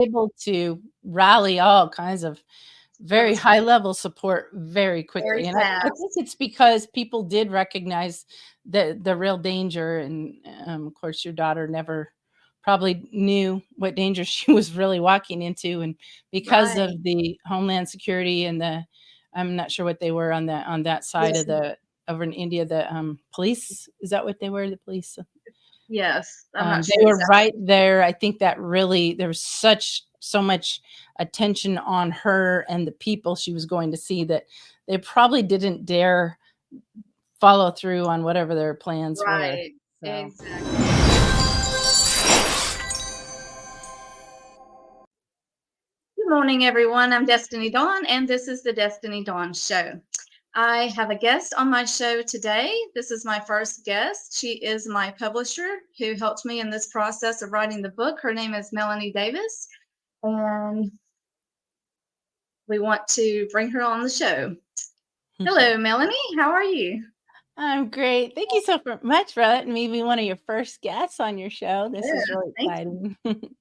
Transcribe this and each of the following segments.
able to rally all kinds of It very was high level support very very quickly, and I think fast. it's because people did recognize the real danger, and, of course, your daughter never probably knew what danger she was really walking into, and because Right. of the Homeland Security and the I'm not sure what they were on that side Yes. of the over in India, the, police, is that what they were? The police? Yes. I'm not They sure were exactly. right there. I think that really there was so much attention on her and the people she was going to see that they probably didn't dare follow through on whatever their plans were. Right. So, Exactly. Good morning, everyone. I'm Destiny Dawn, and this is the Destiny Dawn Show. I have a guest on my show today. This is my first guest. She is my publisher who helped me in this process of writing the book. Her name is Melanie Davis, and we want to bring her on the show. Hello, Melanie. How are you? I'm great. Thank you so much for letting me be one of your first guests on your show. This is Yes, really thank you. exciting.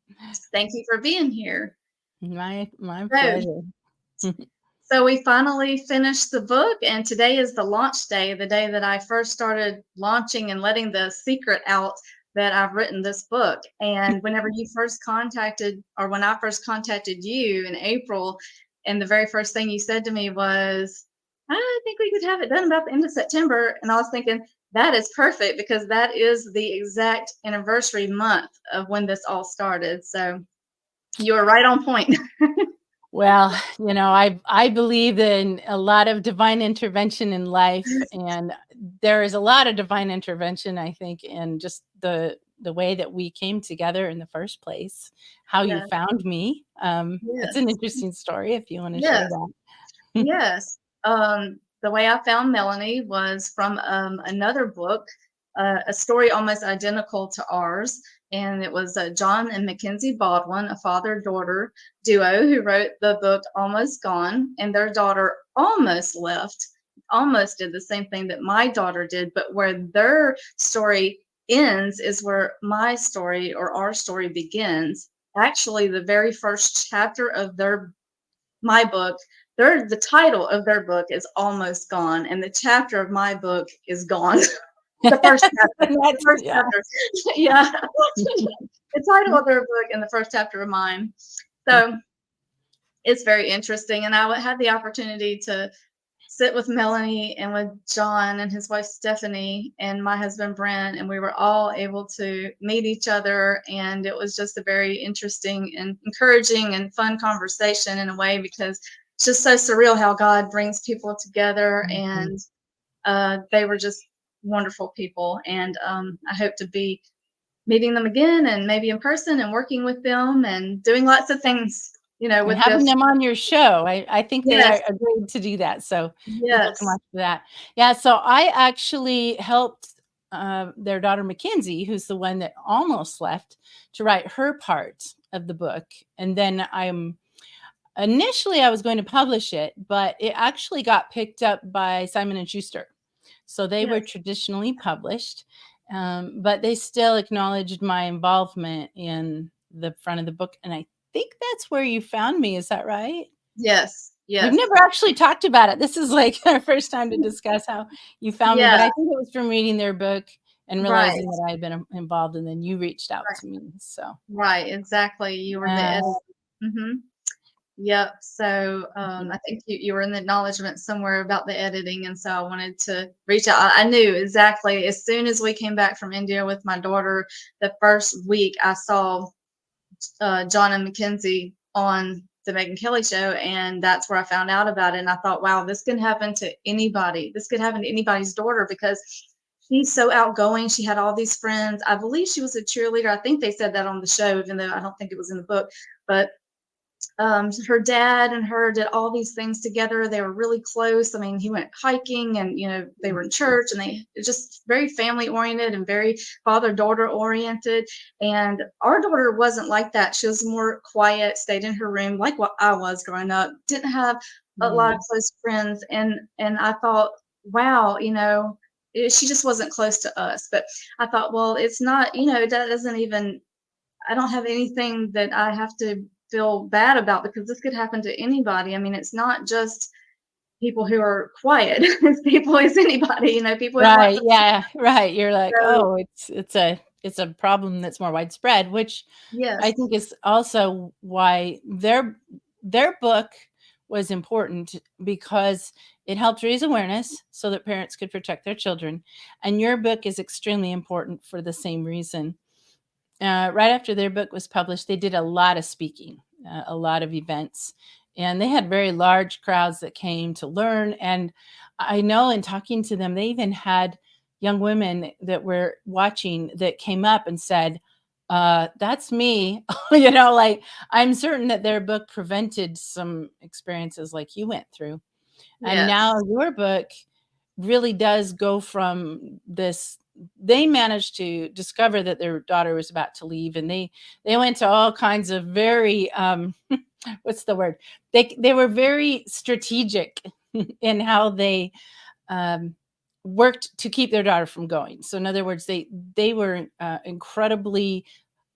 Thank you for being here. My So, pleasure. So we finally finished the book, and today is the launch day, the day that I first started launching and letting the secret out that I've written this book. And whenever you first contacted, or when I first contacted you in April, and the very first thing you said to me was, I think we could have it done about the end of September. And I was thinking, that is perfect because that is the exact anniversary month of when this all started. So you are right on point. Well, I believe in a lot of divine intervention in life, and there is a lot of divine intervention, I think, in just the way that we came together in the first place, how you Yeah. found me. It's an Yes. interesting story if you want to share Yes. that. Yes. The way I found Melanie was from another book, a story almost identical to ours. And it was John and Mackenzie Baldwin, a father daughter duo who wrote the book Almost Gone. And their daughter almost left, almost did the same thing that my daughter did. But where their story ends is where my story or our story begins. Actually, the very first chapter of my book, the title of their book is Almost Gone, and the chapter of my book is Gone. The first chapter. The first Yeah. chapter. Yeah. The title of their book and the first chapter of mine. So it's very interesting. And had the opportunity to sit with Melanie and with John and his wife Stephanie and my husband Brent, and we were all able to meet each other. And it was just a very interesting and encouraging and fun conversation in a way because it's just so surreal how God brings people together. Mhm. And they were just wonderful people. And I hope to be meeting them again and maybe in person and working with them and doing lots of things, And with having this. them on your show. I think they Yes, are agreed to do that, so people can yes, watch for that. Yeah, so I actually helped, their daughter Mackenzie, who's the one that almost left, to write her part of the book, and then initially, I was going to publish it, but it actually got picked up by Simon& and Schuster. So they were yes. traditionally published, but they still acknowledged my involvement in the front of the book, and I think that's where you found me, is that right? Yes, We've yes, never actually talked about it. This is, like, our first time to discuss how you found me, but yeah, I think it was from reading their book and right, realizing that I had been involved, and then you reached out right, to me, so right, exactly. You were the yeah. editor. Mhm. Yep. So, I think you were in the acknowledgement somewhere about the editing, and so I wanted to reach out. I knew exactly as soon as we came back from India with my daughter, the first week I saw John and Mackenzie on the Megan Kelly show, and that's where I found out about it. And I thought, wow, this can happen to anybody. This could happen to anybody's daughter because she's so outgoing. She had all these friends. I believe she was a cheerleader. I think they said that on the show, even though I don't think it was in the book. But her dad and her did all these things together. They were really close. I mean, he went hiking and, they were in church and they just very family oriented and very father daughter oriented. And our daughter wasn't like that. She was more quiet, stayed in her room like what I was growing up, didn't have a lot of Mhm. close friends. And I thought, wow, she just wasn't close to us. But I thought, well, it's not, that doesn't even, I don't have anything that I have to feel bad about, because this could happen to anybody. I mean, it's not just people who are quiet. It's anybody, people have lots Right, of. yeah, right, you're like, So "Oh, it's a problem that's more widespread," which I yes, think is also why their book was important because it helped raise awareness so that parents could protect their children, and your book is extremely important for the same reason. Right after their book was published, they did a lot of speaking, a lot of events, and they had very large crowds that came to learn. And I know in talking to them, they even had young women that were watching that came up and said, "That's me." Like I'm certain that their book prevented some experiences like you went through. And now yes, your book really does go from this. They managed to discover that their daughter was about to leave, and they went to all kinds of very what's the word? They were very strategic in how they um, worked to keep their daughter from going. So in other words, they were incredibly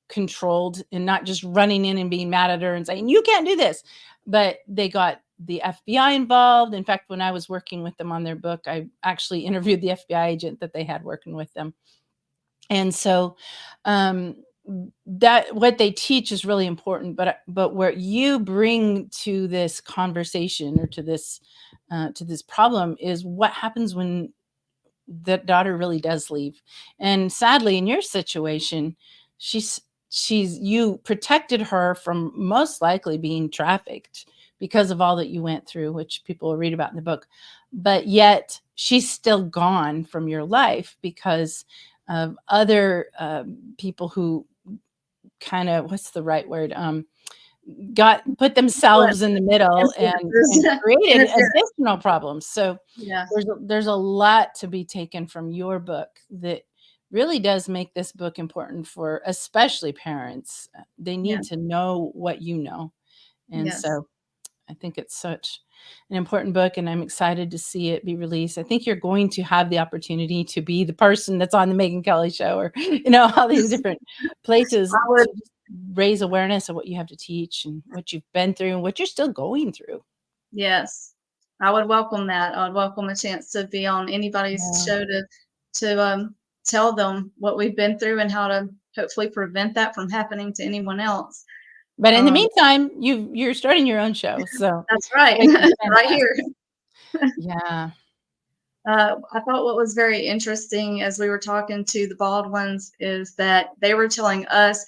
controlled and not just running in and being mad at her and saying, "You can't do this." But they got the FBI involved. In fact, when I was working with them on their book, I actually interviewed the FBI agent that they had working with them. And so um, that what they teach is really important. But what you bring to this conversation or to this problem is what happens when the daughter really does leave. And sadly, in your situation, she's you protected her from most likely being trafficked because of all that you went through, which people will read about in the book. But yet she's still gone from your life because of other people who kind of, what's the right word, got put what themselves in the middle and influences created interference. additional problems. So Yeah, there's a lot to be taken from your book that really does make this book important for especially parents. They yeah, need to know what you know. And yes. so I think it's such an important book, and I'm excited to see it be released. I think you're going to have the opportunity to be the person that's on the Megyn Kelly show or, all these different places I would, to just raise awareness of what you have to teach and what you've been through and what you're still going through. yes, I would welcome that. I would welcome a chance to be on anybody's Yeah. show to tell them what we've been through and how to hopefully prevent that from happening to anyone else. But in the Um, meantime, you're starting your own show, so that's right, which is right fantastic. here. Yeah. I thought what was very interesting as we were talking to the Baldwins is that they were telling us,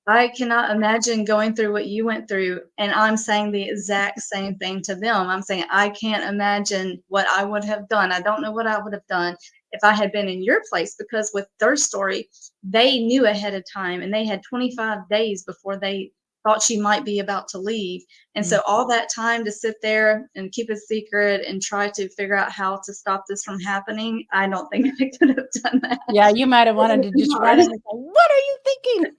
I cannot imagine going through what you went through. And I'm saying the exact same thing to them. I'm saying, I can't imagine what I would have done. I don't know what I would have done if I had been in your place, because with their story, they knew ahead of time and they had 25 days before they thought she might be about to leave. And Mm. so all that time to sit there and keep a secret and try to figure out how to stop this from happening, I don't think I could have done that. Yeah, you might have It wanted would to be just run hard. in and say, "What are you thinking?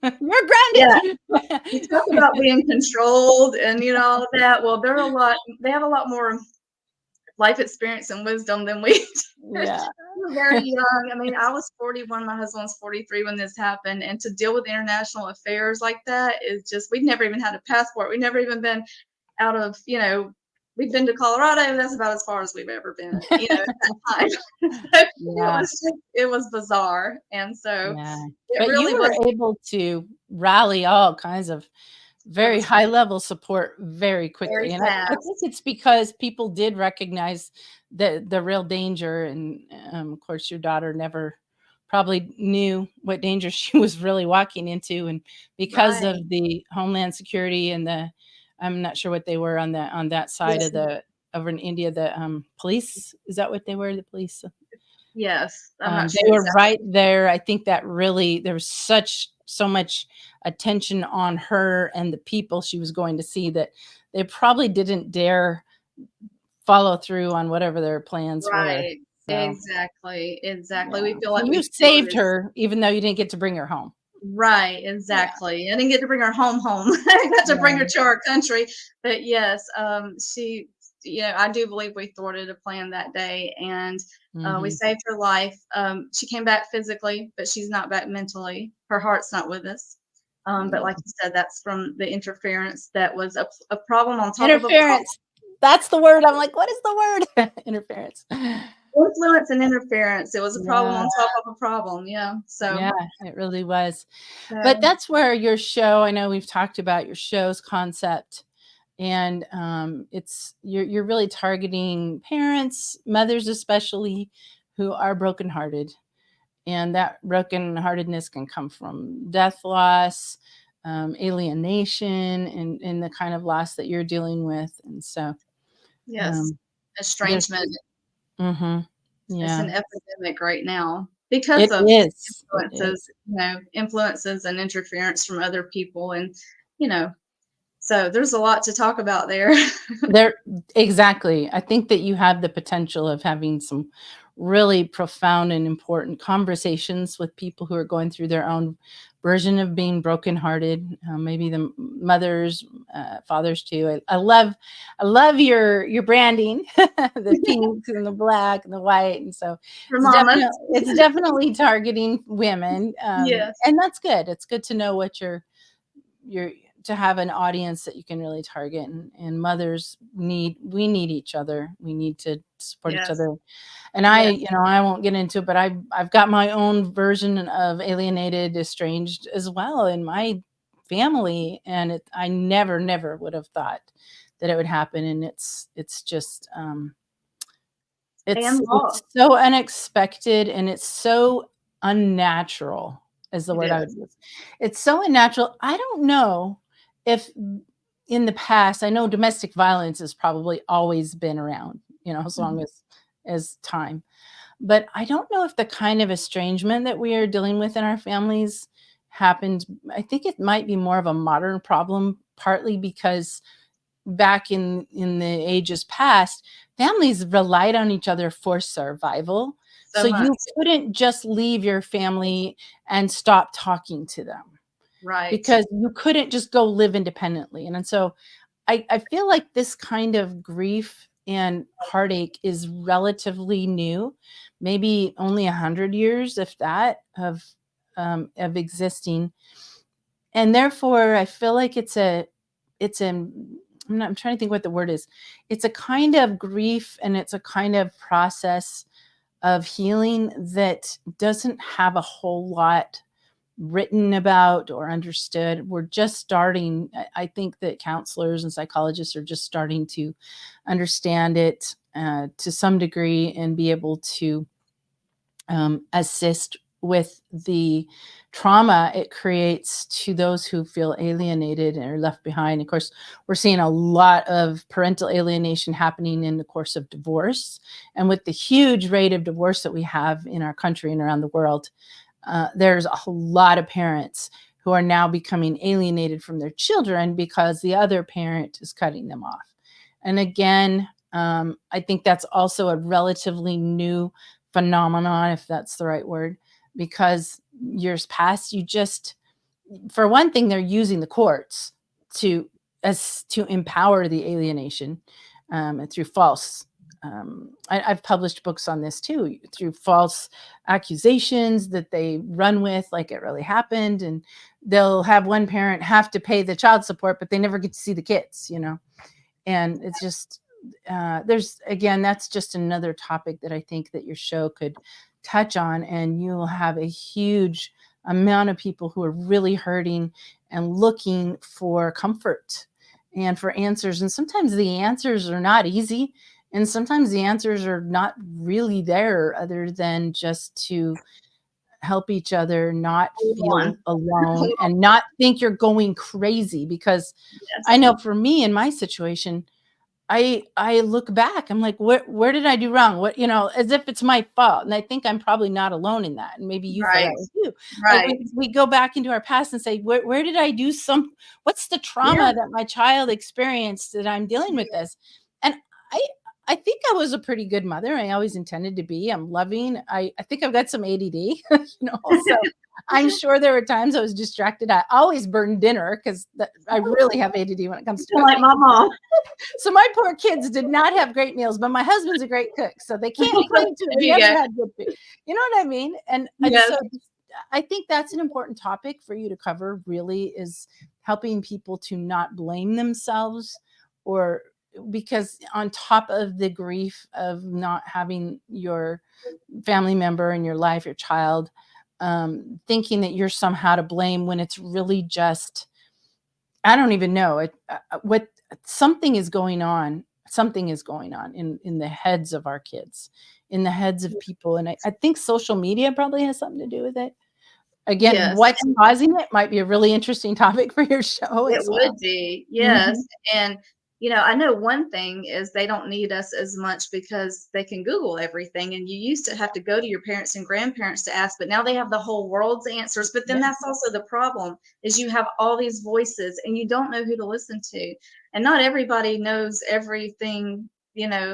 Yeah, You're you talk about grounded." being controlled and all of that. Well, they have a lot more life experience and wisdom than we did. Yeah. We're very young. I mean, I was 41, my husband was 43 when this happened. And to deal with international affairs like that is just, we'd never even had a passport. We'd never even been out of, we've been to Colorado. That's about as far as we've ever been, at that time. So Yeah, it was bizarre. And so yeah. it But you really was, were able to rally all kinds of it very was high level support very very quickly, and I think fast. it's because people did recognize the real danger, and, of course, your daughter never probably knew what danger she was really walking into, and because of Right. the Homeland Security and the I'm not sure what they were on that side Yes. of the over in India, the, police, is that what they were? The police? Yes. I'm not They sure were exactly. right there. I think that really there was so much attention on her and the people she was going to see that they probably didn't dare follow through on whatever their plans were. Right. So, Exactly. Exactly. yeah. We feel So like you we saved thwarted. her even though you didn't get to bring her home. Right, Yeah. exactly. I didn't get to bring her home. I got to bring her Yeah. to our country. But yes, she, I do believe we thwarted a plan that day, and we Mhm. saved her life. She came back physically, but she's not back mentally. Her heart's not with us. But like you said, that's from the interference that was a problem on top of a problem. Interference. That's the word. I'm like, what is the word? Interference. Influence and interference. It was a problem Yeah. on top of a problem. Yeah. So, Yeah, it really was. But so that's where your show, I know we've talked about your show's concept, and it's you're really targeting parents, mothers especially, who are brokenhearted, and that brokenheartedness can come from death loss, alienation, and the kind of loss that you're dealing with. And so yes, um, there's estrangement. hmm It's yeah, an epidemic right now because it of is. It influences, is. influences and interference from other people. And, you know, so there's a lot to talk about there. There, exactly. I think that you have the potential of having some really profound and important conversations with people who are going through their own version of being brokenhearted. Maybe the mothers, fathers too. I love your branding, the pink and the black and the white, and so For mamas. it's definitely targeting women, Yes. and that's good. It's good to know what you're to have an audience that you can really target, and mothers we need each other, we need to support each Yes. other. And Yes. I won't get into it, but I've got my own version of alienated, estranged as well in my family, and I never would have thought that it would happen. And it's just And it's law. so unexpected, and it's so unnatural is the It word I would is. use. It's so unnatural. I don't know if in the past, I know domestic violence has probably always been around, as long Mhm. as time. But I don't know if the kind of estrangement that we are dealing with in our families happened. I think it might be more of a modern problem, partly because back in the ages past, families relied on each other for survival. So So you much. couldn't just leave your family and stop talking to them, Right. because you couldn't just go live independently. And so I feel like this kind of grief and heartache is relatively new, maybe only 100 years, if that, of existing. And therefore, I feel like it's an I'm trying to think what the word is. It's a kind of grief, and it's a kind of process of healing that doesn't have a whole lot written about or understood. We're just starting. I think that counselors and psychologists are just starting to understand it to some degree, and be able to assist with the trauma it creates to those who feel alienated and are left behind. Of course, we're seeing a lot of parental alienation happening in the course of divorce. And with the huge rate of divorce that we have in our country and around the world, there's a lot of parents who are now becoming alienated from their children because the other parent is cutting them off. And again, I think that's also a relatively new phenomenon, if that's the right word, because years past, for one thing, they're using the courts to to empower the alienation, and through false. I've published books on this too, through false accusations that they run with, like it really happened, and they'll have one parent have to pay the child support, but they never get to see the kids. And it's just there's again, that's just another topic that I think that your show could touch on, and you will have a huge amount of people who are really hurting and looking for comfort and for answers. And sometimes the answers are not easy, and sometimes the answers are not really there, other than just to help each other not Hold feel on. alone Hold on. and not think you're going crazy. Because I Yes. know for me, in my situation, I look back, I'm like, where did I do wrong? What, as if it's my fault. And I think I'm probably not alone in that. And maybe you feel that Right. way too. Like Right. we go back into our past and say, where did I do what's the Yeah. trauma that my child experienced that I'm dealing with this? And I I think I was a pretty good mother. I always intended to be. I'm loving. I think I've got some ADD, so I'm sure there were times I was distracted. I always burn dinner because I really have ADD when it comes to Like cooking. my mom. So my poor kids did not have great meals, but my husband's a great cook, so they can't claim to have There you never go. had good food. You know what I mean? And Yes. so I think that's an important topic for you to cover, really, is helping people to not blame themselves, or because on top of the grief of not having your family member in your life, your child, thinking that you're somehow to blame when it's really just, I don't even know it. What something is going on. Something is going on in the heads of our kids, in the heads of people, and I think social media probably has something to do with it. Again, Yes. what's causing it might be a really interesting topic for your show It as would well. be, yes, Mhm. and, I know one thing is they don't need us as much because they can Google everything, and you used to have to go to your parents and grandparents to ask, but now they have the whole world's answers, but then Yeah. that's also the problem, is you have all these voices, and you don't know who to listen to, and not everybody knows everything,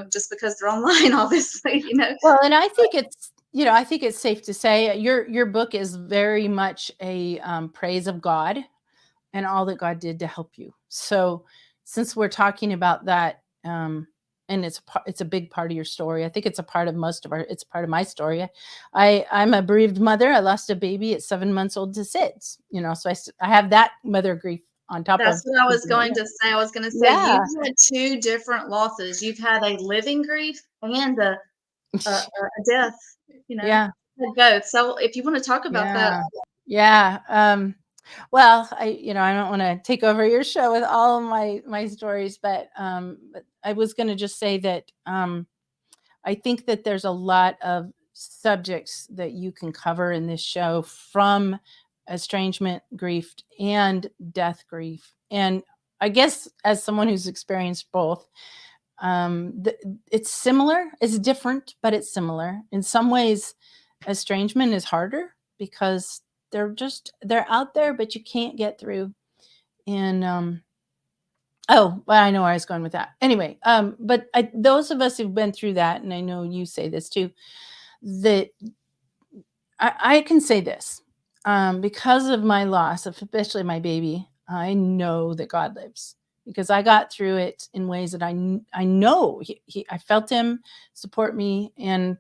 just because they're online, obviously. Well, and I think I think it's safe to say your book is very much a, praise of God and all that God did to help you. So, since we're talking about that, and it's a big part of your story. I think it's a part of most of our. It's part of my story. I'm a bereaved mother. I lost a baby at 7 months old to SIDS. So I have that mother grief on top That's of what I was everything going else. to say. I was gonna say, Yeah. you've had 2 different losses. You've had a living grief and a death, you know? Yeah. Had both. So if you wanna talk about that. Yeah. Yeah. Well, I don't want to take over your show with all of my stories, but I was going to just say that I think that there's a lot of subjects that you can cover in this show, from estrangement grief and death grief. And I guess as someone who's experienced both, it's similar, it's different, but it's similar. In some ways, estrangement is harder because they're out there, but you can't get through. And oh, well, I know where I was going with that. Anyway, but those of us who've been through that, and I know you say this too, that I can say this, because of my loss of especially my baby, I know that God lives because I got through it in ways that I know I felt him support me. And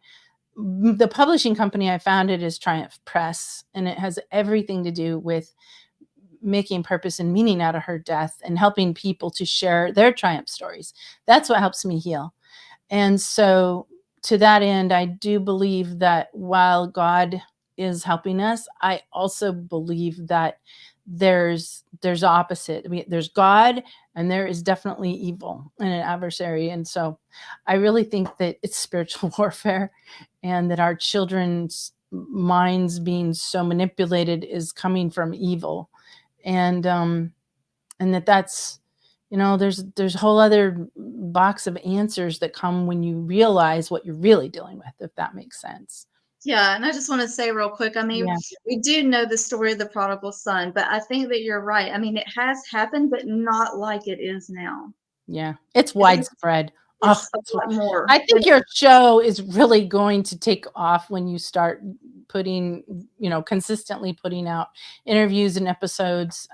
the publishing company I founded is Triumph Press, and it has everything to do with making purpose and meaning out of her death and helping people to share their triumph stories. That's what helps me heal. And so, to that end, I do believe that while God is helping us, I also believe that there's opposite. I mean, there's God, and there is definitely evil and an adversary. And so, I really think that it's spiritual warfare, and that our children's minds being so manipulated is coming from evil. And that's there's a whole other box of answers that come when you realize what you're really dealing with, if that makes sense. Yeah, and I just wanna say real quick, I mean, Yeah. we do know the story of the prodigal son, but I think that you're right. I mean, it has happened, but not like it is now. Yeah, it's It is widespread. Oh, it's a lot more I than. think your show is really going to take off when you start consistently putting out interviews and episodes,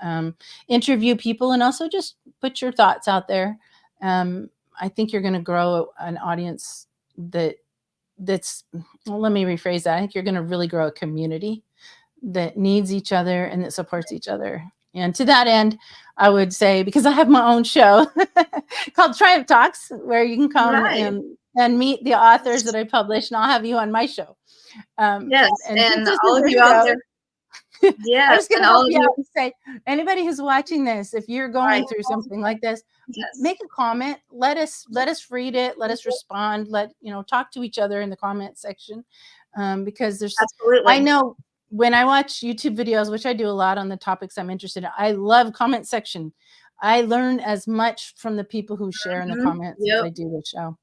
interview people, and also just put your thoughts out there. Um, I think you're going to grow an audience that's, well, let me rephrase that. I think you're going to really grow a community that needs each other and that supports each other. And to that end, I would say, because I have my own show called Triumph Talks, where you can come Right. and meet the authors that I publish, and I'll have you on my show. Yes, And since and this all is of a you out there. show, I Yes, was going and to help all of you you. out and say, anybody who's watching this, if you're Right. going through something like this, Yes, make a comment. Let us read it. Let us respond. Talk to each other in the comment section, because I absolutely. know when I watch YouTube videos, which I do a lot on the topics I'm interested in, I love comment section. I learn as much from the people who share in the Mhm. comments as Yep, I do the show.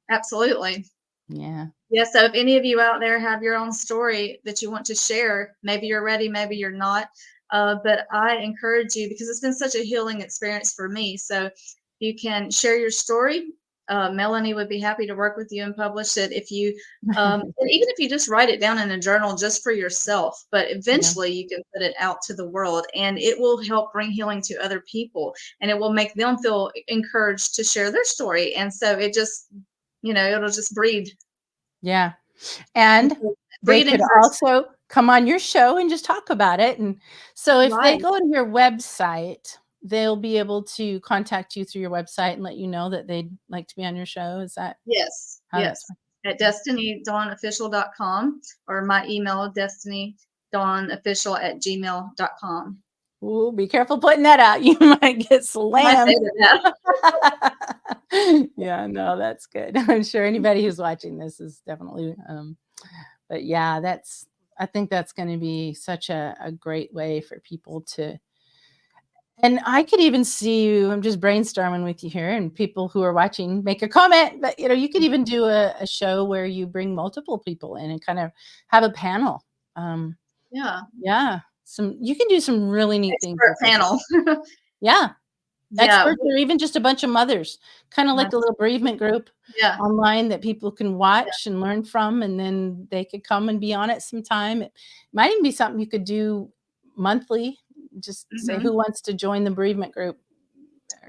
absolutely. Yeah. Yeah, so if any of you out there have your own story that you want to share, maybe you're ready, maybe you're not. But I encourage you because it's been such a healing experience for me. So you can share your story. Melanie would be happy to work with you and publish it if you, and even if you just write it down in a journal just for yourself. But Yeah. eventually you can put it out to the world and it will help bring healing to other people and it will make them feel encouraged to share their story. And so it just, it'll just breed Yeah. And they breed could encouragement. also come on your show and just talk about it. And so if they Right. go to your website, they'll be able to contact you through your website and let you know that they'd like to be on your show. Is that Yes. how that's Yes. At destinydawnofficial.com or my email, destinydawnofficial@gmail.com. Ooh, be careful putting that out. You might get I slammed. say that. Yeah, no, that's good. I'm sure anybody who's watching this is definitely, but yeah, I think that's going to be such a great way for people to, and I could even see you, I'm just brainstorming with you here, and people who are watching make a comment, but you could even do a show where you bring multiple people in and kind of have a panel. Um, Yeah. yeah, you can do some really neat things Expert with it. panel. Yeah, Yeah. experts or even just a bunch of mothers, kinda like a That's little bereavement group yeah. online that people can watch and learn from, and then they could come and be on it sometime. It might even be something you could do monthly, just say, Mhm. "Who wants to join the bereavement group?"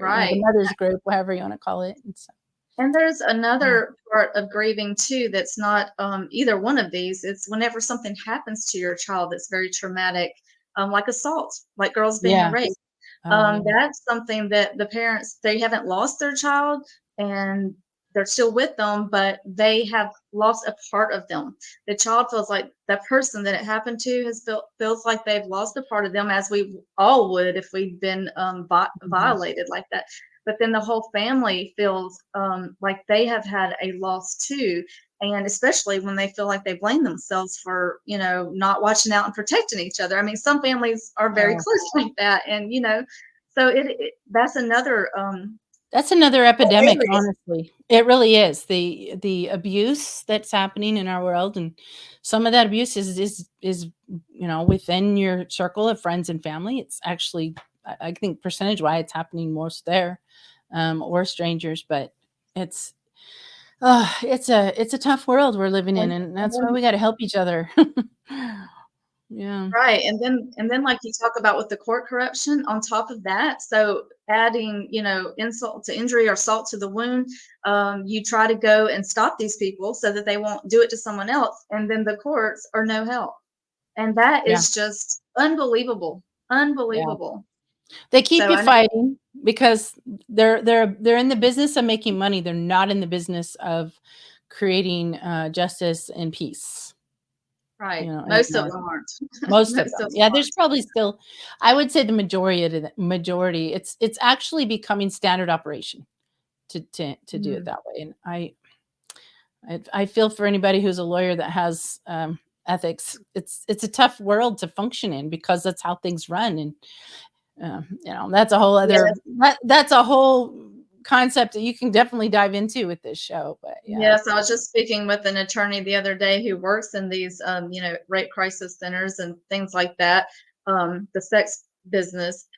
Or, the Right. mothers group, whatever you wanna call it, and so And there's yeah. another part of grieving too that's not either one of these. It's whenever something happens to your child that's very traumatic, like assault, like girls being Yeah. raped. Oh, yeah. That's something that the parents they haven't lost their child and they're still with them, but they have lost a part of them. The child feels like the person that it happened to feels like they've lost a part of them, as we all would if we'd been Mhm. violated like that. But then the whole family feels like they have had a loss too, and especially when they feel like they blame themselves for not watching out and protecting each other. I mean, some families are very Oh. close like that, and so that's another That's another whole epidemic, area. honestly. It really is. The abuse that's happening in our world, and some of that abuse is within your circle of friends and family. It's actually, I think, percentage-wise, it's happening most there, or strangers, but it's it's a tough world we're living in, and And that's why then we gotta help each other. Yeah. right, and then like you talk about with the court corruption on top of that, so adding, insult to injury or salt to the wound, you try to go and stop these people so that they won't do it to someone else, and then the courts are no help. And that Yeah, is just unbelievable, yeah. unbelievable. They keep So you I know fighting because they're in the business of making money. They're not in the business of creating, justice and peace, right, most of anymore. them aren't. Most of Most them. of them Yeah, there's aren't. probably still, I would say the majority, it's actually becoming standard operation to do it Mhm. that way, and I feel for anybody who's a lawyer that has, ethics. It's a tough world to function in because that's how things run, and that's a whole other Yes, that's a whole concept that you can definitely dive into with this show, but yeah. yes, I was just speaking with an attorney the other day who works in these, rape crisis centers and things like that, the sex business,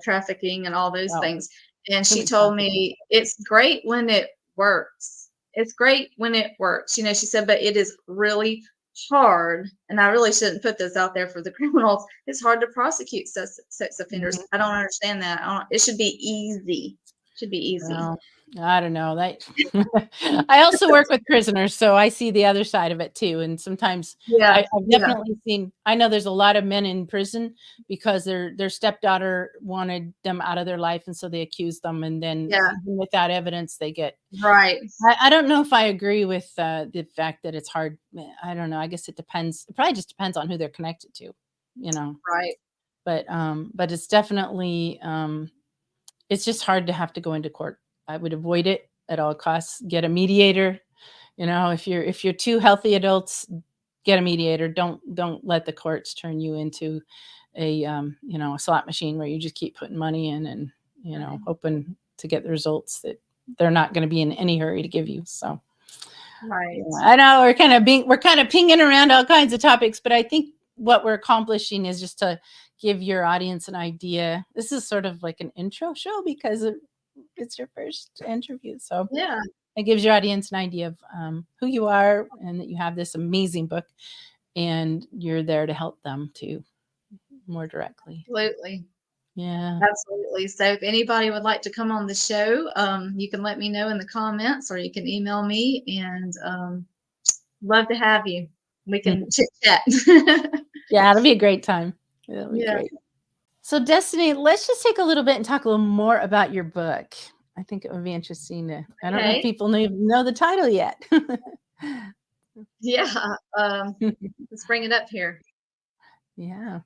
trafficking and all those Wow, things, and she human told trafficking. me, "It's great when it works. It's great when it works," she said, "But it is really hard," and I really shouldn't put this out there for the criminals, it's hard to prosecute sex offenders. Mhm. I don't understand that. I don't it should be easy. Should be easy. Well, I don't know, that I also work with prisoners, so I see the other side of it too, and sometimes Yeah, I've yeah. definitely seen, I know there's a lot of men in prison because their stepdaughter wanted them out of their life, and so they accused them, and then Yeah, even without evidence, they get, right. I don't know if I agree with, the fact that it's hard. I don't know, I guess it depends. It probably just depends on who they're connected to, you know? Right. But it's definitely, it's just hard to have to go into court. I would avoid it at all costs. Get a mediator. If you're 2 healthy adults, get a mediator. Don't let the courts turn you into a slot machine where you just keep putting money in and, Right. hoping to get the results that they're not gonna be in any hurry to give you, so yeah, Right. I know we're kind of pinging around all kinds of topics, but I think what we're accomplishing is just to give your audience an idea. This is sort of like an intro show because it's your first interview, so Yeah, it gives your audience an idea of, who you are and that you have this amazing book, and you're there to help them too more directly. absolutely. Yeah. Absolutely. So if anybody would like to come on the show, you can let me know in the comments or you can email me and love to have you. We can chit chat. Yeah, it'll be a great time. It'll be Yeah. great. So, Destiny, let's just take a little bit and talk a little more about your book. I think it would be interesting to, I don't know if Okay. people know the title yet. Yeah. Let's bring it up here. Yeah.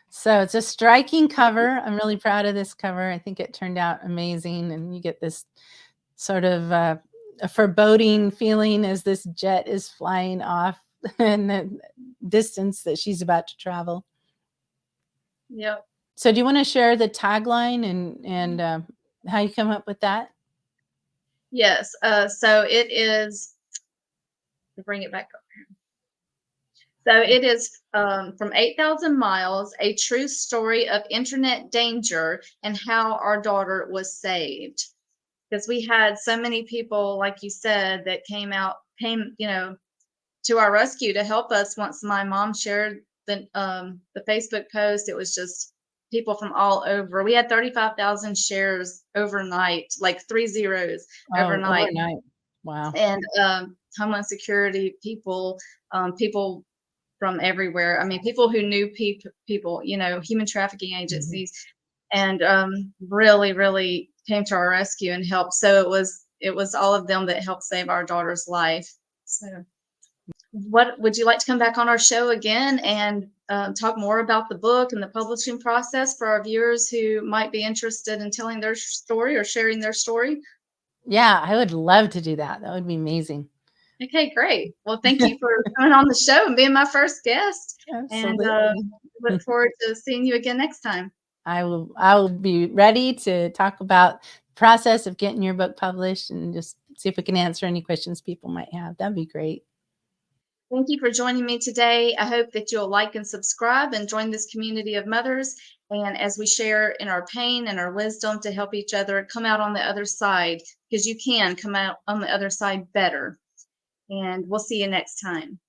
So it's a striking cover. I'm really proud of this cover. I think it turned out amazing. And you get this sort of a foreboding feeling as this jet is flying off and the distance that she's about to travel. Yep. So do you want to share the tagline and how you come up with that? Yes. So it is, to bring it back up. So it is from 8,000 Miles, a true story of internet danger and how our daughter was saved. Because we had so many people, like you said, that came, to our rescue to help us once my mom shared the Facebook post. It was just people from all over. We had 35,000 shares overnight, like three zeros Oh, overnight. overnight. Wow. And Homeland Security people, people from everywhere. I mean, people who knew people, human trafficking Mhm. agencies, and really, really came to our rescue and helped. So it was all of them that helped save our daughter's life. So, what would you like to come back on our show again and talk more about the book and the publishing process for our viewers who might be interested in telling their story or sharing their story? Yeah, I would love to do that. That would be amazing. Okay, great. Well, thank you for coming on the show and being my first guest. And Absolutely. look forward to seeing you again next time. I will be ready to talk about the process of getting your book published and just see if we can answer any questions people might have. That'd be great. Thank you for joining me today. I hope that you'll like and subscribe and join this community of mothers. And as we share in our pain and our wisdom to help each other come out on the other side, because you can come out on the other side better. And we'll see you next time.